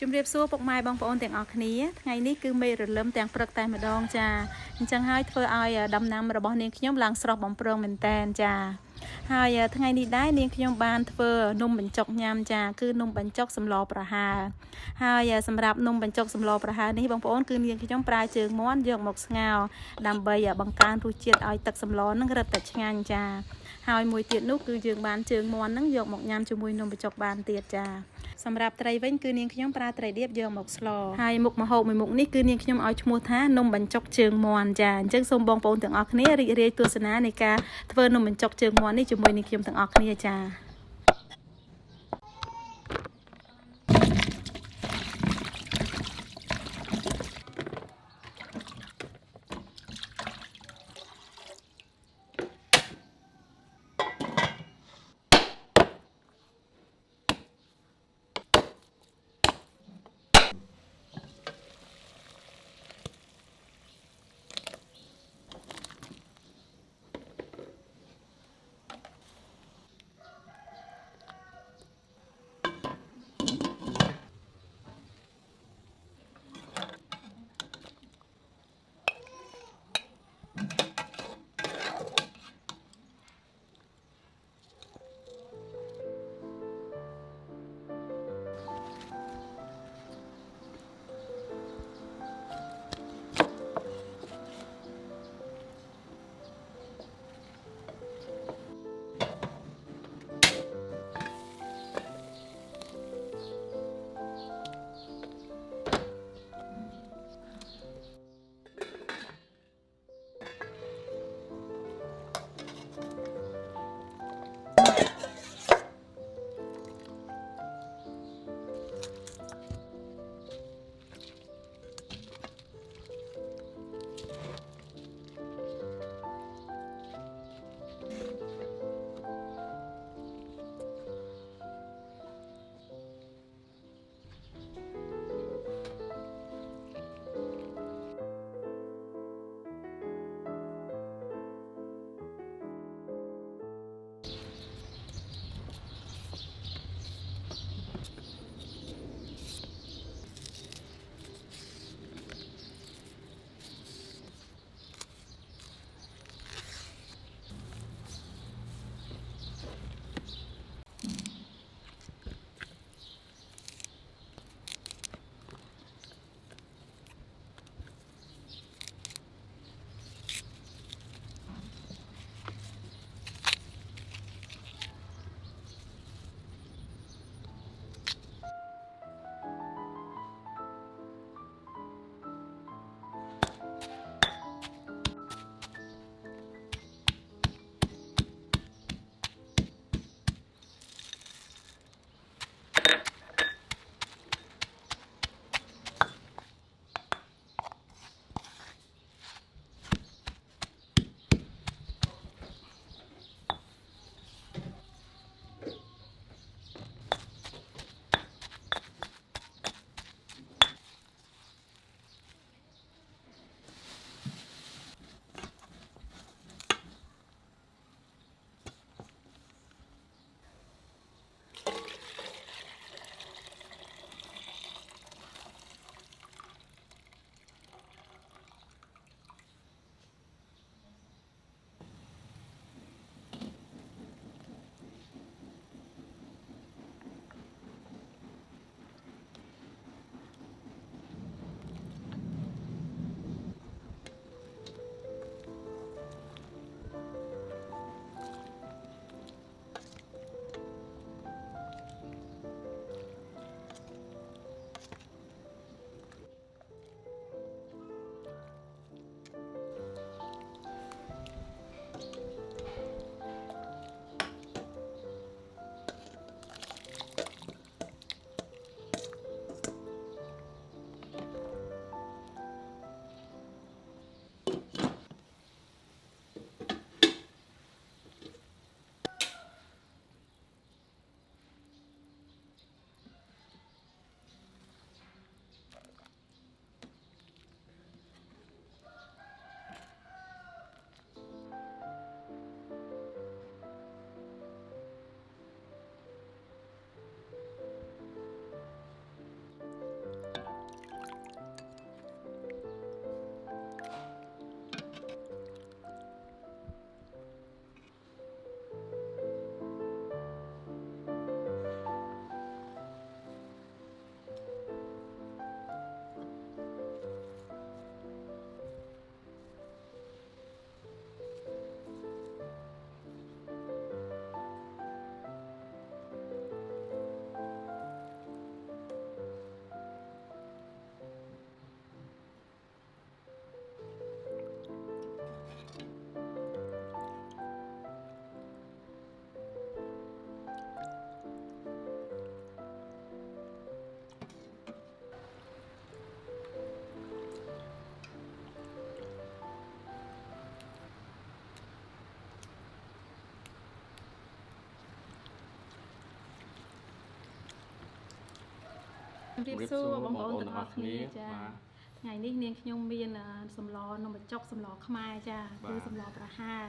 ជំរាបសួរពុកម៉ែបងប្អូនទាំងអស់គ្នាថ្ងៃនេះគឺមេរលឹមទាំងព្រឹកតែម្ដងចាអញ្ចឹងហើយធ្វើឲ្យដំណាំរបស់នាងខ្ញុំឡើងស្រស់បំព្រងមែនតែនចាហើយថ្ងៃនេះដែរនាងខ្ញុំបានធ្វើនំបញ្ចុកញ៉ាំចាគឺនំបញ្ចុកសម្លប្រហើរហើយសម្រាប់នំបញ្ចុកសម្លប្រហើរនេះបងប្អូនគឺនាងខ្ញុំប្រើជើងមាន់យកមកស្ងោរដើម្បីបង្កើនរសជាតិឲ្យទឹកសម្លនឹងរឹតតែឆ្ងាញ់ចាហើយមួយទៀតនោះគឺយើងបានជើងមាន់នឹងយកមកញ៉ាំជាមួយនំបញ្ចុកបានទៀតចាសម្រាប់ត្រីវិញគឺនាងខ្ញុំប្រើត្រីឌៀបយកមកស្លហើយមុខម្ហូបមួយមុខនេះគឺនាងខ្ញុំឲ្យឈ្មោះថានំបញ្ចុកជើងមាន់ចាអញ្ចឹងសូមបងប្អូនទាំងអស់គ្នារីករាយទស្សនានៃការធ្វើនំបញ្ចុកជើងមាន់នេះជាមួយនាងខ្ញុំទាំងអស់គ្នាចា រៀបសួរបងប្អូនទាំងអស់គ្នាចាថ្ងៃនេះនាងខ្ញុំមានសម្លនំបញ្ចុកសម្លខ្មែរចាគឺសម្លប្រហើរ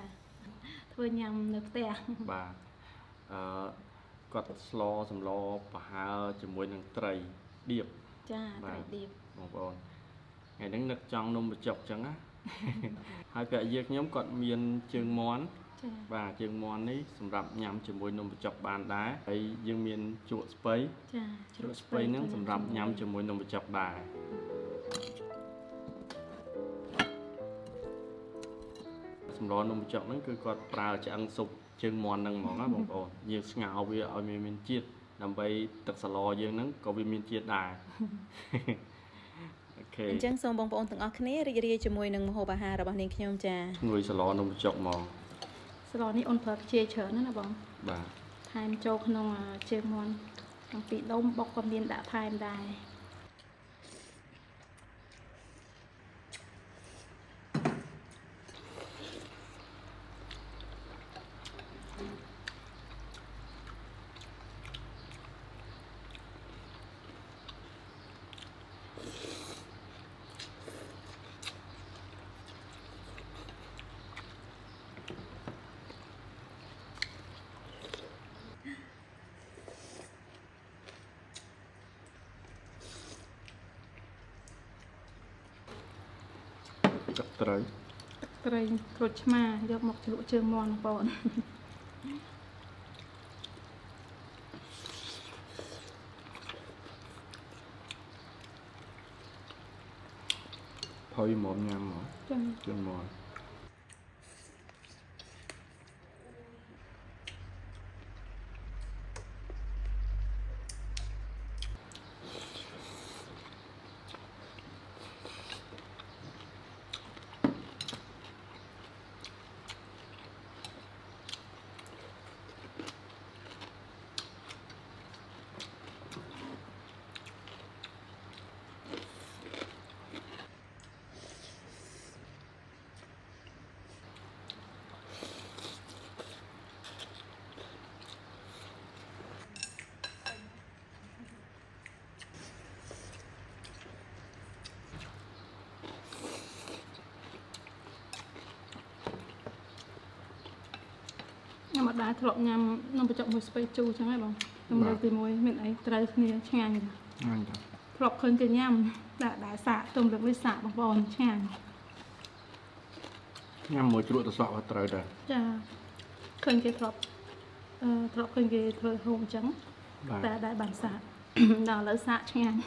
ធ្វើញ៉ាំនៅផ្ទះបាទគាត់ស្លសម្លប្រហើរជាមួយនឹងត្រីឌៀបចាត្រីឌៀបបងប្អូនថ្ងៃហ្នឹងនឹកចង់នំបញ្ចុកចឹងណាហើយពាក់យាខ្ញុំគាត់មានជើងមាន់ចាបាទជើងមាន់នេះសម្រាប់ញ៉ាំជាមួយនំបញ្ចុកបានដែរហើយយើងមានជក់ស្ពៃចាជក់ស្ពៃហ្នឹងសម្រាប់ញ៉ាំជាមួយនំបញ្ចុកដែរសម្លនំបញ្ចុកហ្នឹងគឺគាត់ប្រើឆ្អឹងស៊ុបជើងមាន់ហ្នឹងហ្មងណាបងប្អូនយើងស្ងោរវាឲ្យមានជាតិដើម្បីទឹកសឡយើងហ្នឹងក៏វាមានជាតិដែរអូខេអញ្ចឹងសូមបងប្អូនទាំងអស់គ្នារីករាយជាមួយនឹងម្ហូបអាហាររបស់នាងខ្ញុំចាងួយសឡនំបញ្ចុកហ្មងសឡនេះអូនប្រើជាច្រើនណាបងបាទថែមចូលក្នុងជើងមាន់ទាំងពីរដុំបុកក៏មានដាក់ថែមដែរទឹកត្រីក្រូចឆ្មាយកមកជ្រក់ជើងមាន់បងប្អូនផុយមកញ៉ាំមកជើងមាន់ញ៉ាំអត់ដែរធ្លាប់ញ៉ាំនំបញ្ចុកមួយស្ពៃជូរចឹងហ៎បងខ្ញុំលើកទី1មានអីត្រូវគ្នាឆ្ងាញ់ចាធ្លាប់ឃើញគេញ៉ាំដាក់សាកទុំលើកនេះសាកបងប្អូនឆ្ងាញ់ញ៉ាំមួយជ្រក់ទៅសក់ក៏ត្រូវដែរចាឃើញគេធ្លាប់ឃើញគេធ្វើហូបអញ្ចឹងតែដែរបានសាកដល់ឥឡូវសាកឆ្ងាញ់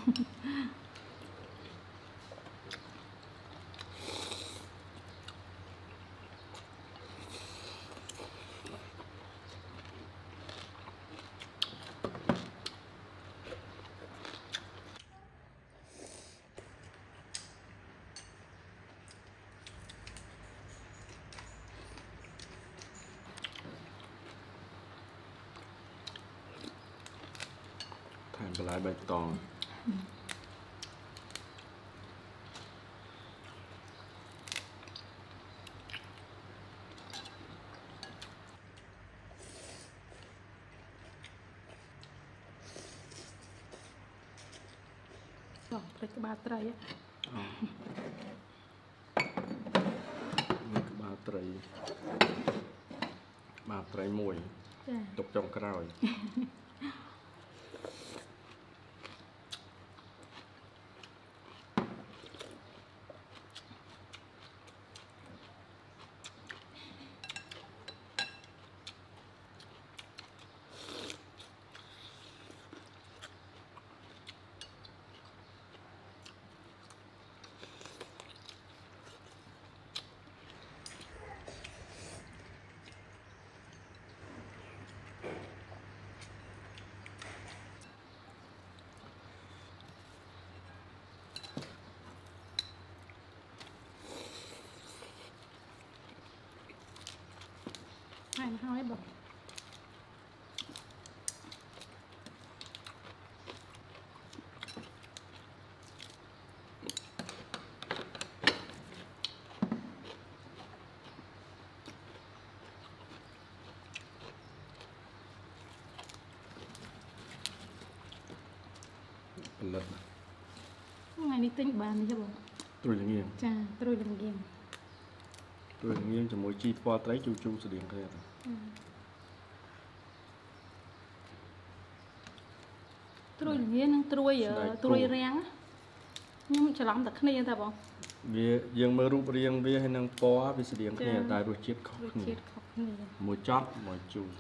ថែមបន្លែបៃតងព្រឹកក្បាលត្រីនេះក្បាលត្រីមួយទុកចុងក្រោយ ផលិត ថ្ងៃនេះទិញបានទេបង ត្រួយល្ងៀង ចាត្រួយលំងៀង ត្រួយល្ងៀងជាមួយជីពណ៌ត្រីជូរជូរស្តៀងគ្នា ត្រួយលំងៀងនិងត្រួយរាំងខ្ញុំច្រឡំតែគ្នាតែបង វាយើងមើលរូបរាងវាហើយនឹងពណ៌វាស្តៀងគ្នាតែរសជាតិខុស រស គ្នា ជាតិខុសគ្នា មួយចត់មួយជូរ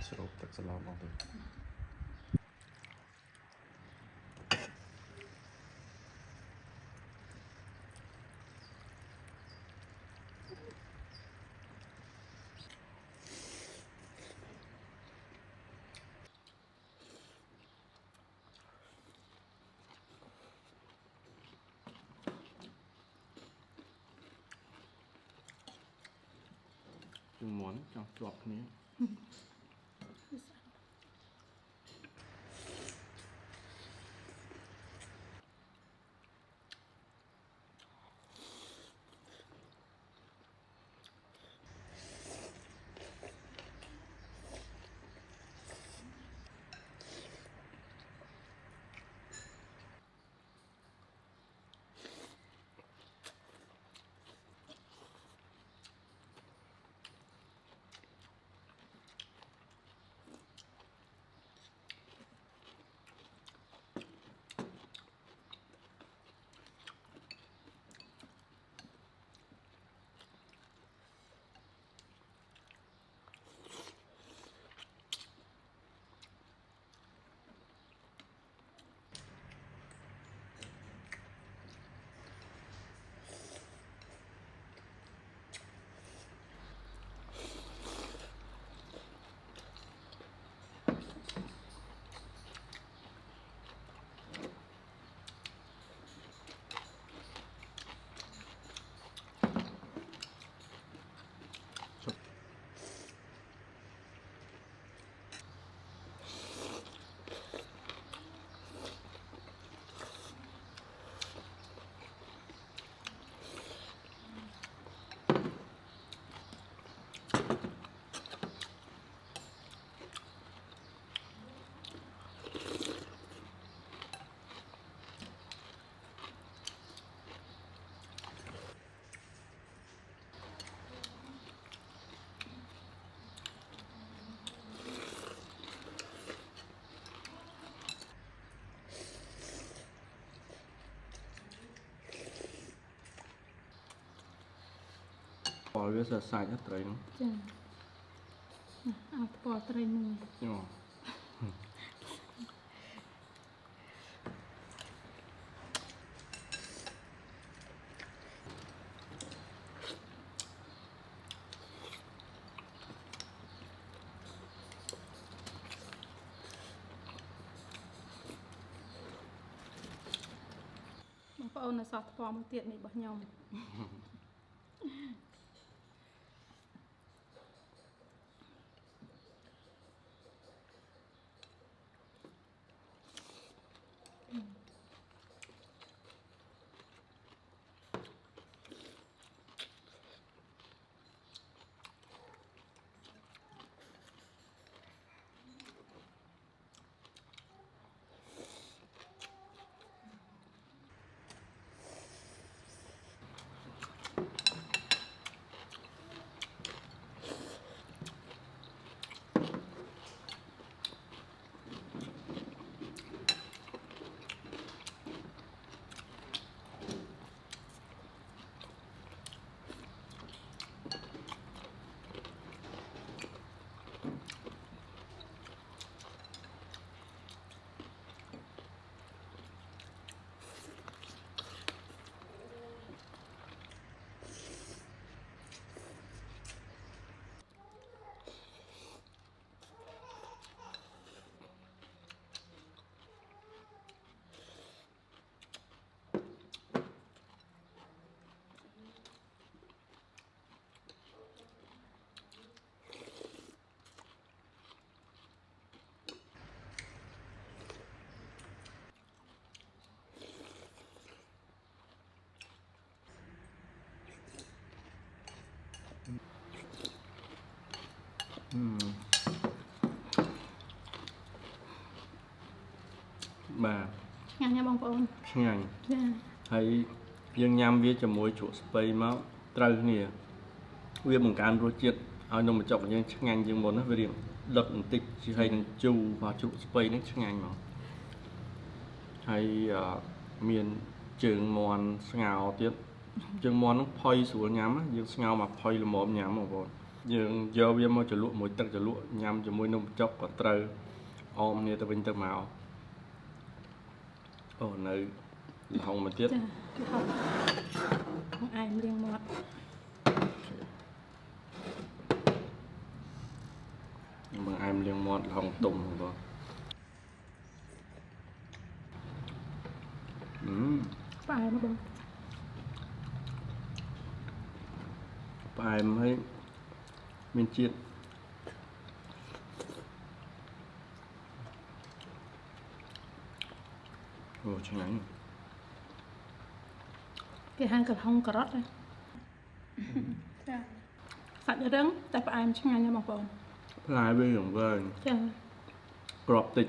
ស្រូបទឹកស្លមកទៅ ជើងមាន់ចង់ជាប់គ្នា ពណ៌វាស្អាតសាច់ណាត្រីហ្នឹង ចាเอาปอត្រីមួយ អូ បងប្អូននៅសោះថ្មមួយទៀតនេះរបស់ខ្ញុំ អ បាទ ញ៉ាំបងប្អូន ឆ្ងាញ់ ចា ហើយយើងញ៉ាំវាជាមួយជ្រក់ស្ពៃមកត្រូវគ្នាវាបង្កើនរសជាតិឲ្យនំបញ្ចុកយើងឆ្ងាញ់ជាងមុនណាវារៀងដុតបន្តិចជាហើយនឹងជូរvàជ្រក់ស្ពៃនេះឆ្ងាញ់ហ្មងហើយមានជើងមាន់ស្ងោរទៀតជើងមាន់ហ្នឹងផុយស្រួលញ៉ាំយើងស្ងោរមកផុយល្មមញ៉ាំបងប្អូនយើងយកវាមកជ្រលក់មួយទឹកជ្រលក់ញ៉ាំជាមួយនំបញ្ចុកក៏ត្រូវអមគ្នាទៅវិញទៅមកអូនៅល្ហុងមកទៀត ចាបងឯមរៀងមាត់ បងឯមលាងមាត់ល្ហុងទុំបងប្អូនផ្អែមបង ផ្អែមហើយមានជាតិអូឆ្ងាញ់ គេហៅកំហុងការ៉ុតចាសាច់រឹងតែផ្អែមឆ្ងាញ់ណាស់បងប្អូន ផ្លែវារងវែង ចា ក្របតិច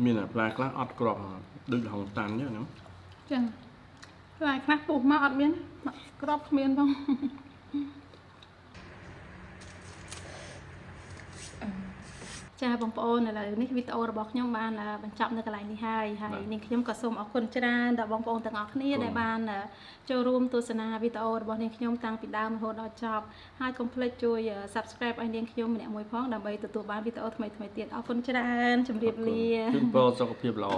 មានតែផ្លែខ្លះអត់ក្របដូចល្ហុងតាន់ចឹងណា ចាផ្លែខ្លះពុះមកអត់មានក្របគ្មានផង ចាបងប្អូនឥឡូវនេះវីដេអូរបស់ខ្ញុំបានបញ្ចប់នៅកន្លែងនេះហើយនាងខ្ញុំក៏សូមអរគុណច្រើនដល់បងប្អូនទាំងអស់គ្នាដែលបានចូលរួមទស្សនាវីដេអូរបស់នាងខ្ញុំតាំងពីដើមរហូតដល់ចប់ហើយកុំភ្លេចជួយ Subscribe ឲ្យនាងខ្ញុំម្នាក់មួយផងដើម្បីទទួលបានវីដេអូថ្មីៗទៀតអរគុណច្រើនជម្រាបលា ជូនពរសុខភាពល្អ